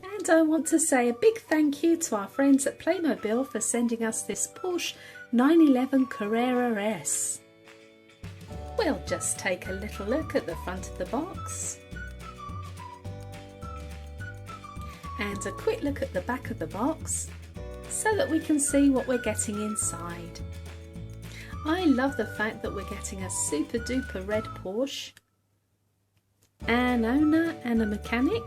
And I want to say a big thank you to our friends at Playmobil for sending us this Porsche 911 Carrera S. We'll just take a little look at the front of the box. And a quick look at the back of the box so that we can see what we're getting inside. I love the fact that we're getting a super duper red Porsche, an owner and a mechanic,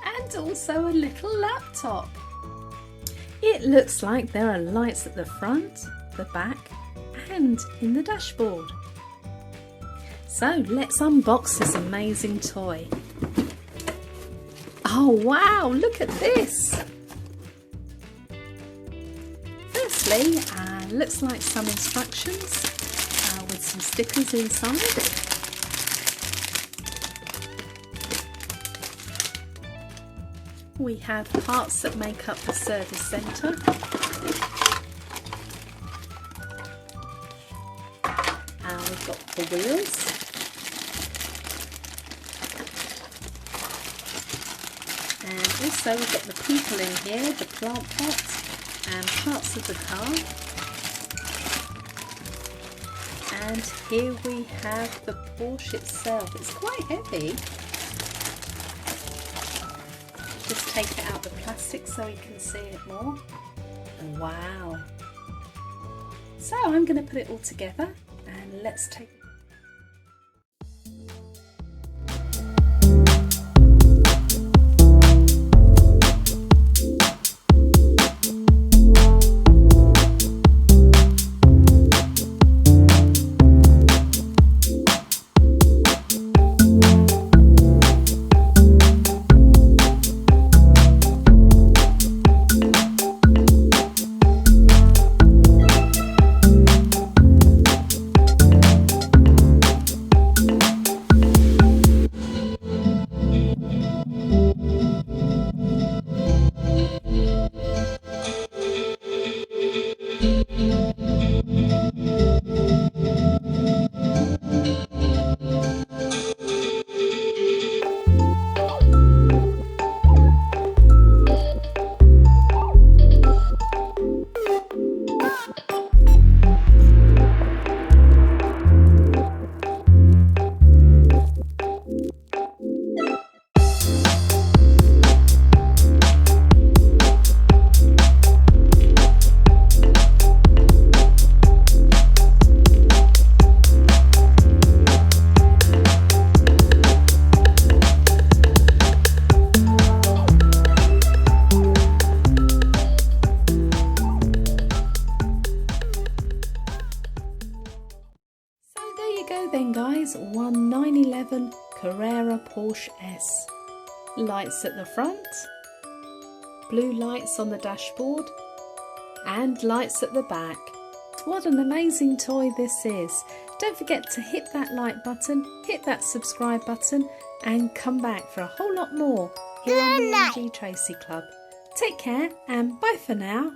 and also a little laptop. It looks like there are lights at the front, the back and in the dashboard. So let's unbox this amazing toy. Oh wow, look at this! Firstly, looks like some instructions with some stickers inside. We have parts that make up the service centre. We've got the wheels. And also we've got the people in here, the plant pots and parts of the car. And here we have the Porsche itself. It's quite heavy. Just take it out the plastic so you can see it more. Wow. So I'm going to put it all together and let's take then guys, one 911 Carrera Porsche S. Lights at the front, blue lights on the dashboard and lights at the back. What an amazing toy this is. Don't forget to hit that like button, hit that subscribe button and come back for a whole lot more here on the MG Tracey Club. Take care and bye for now.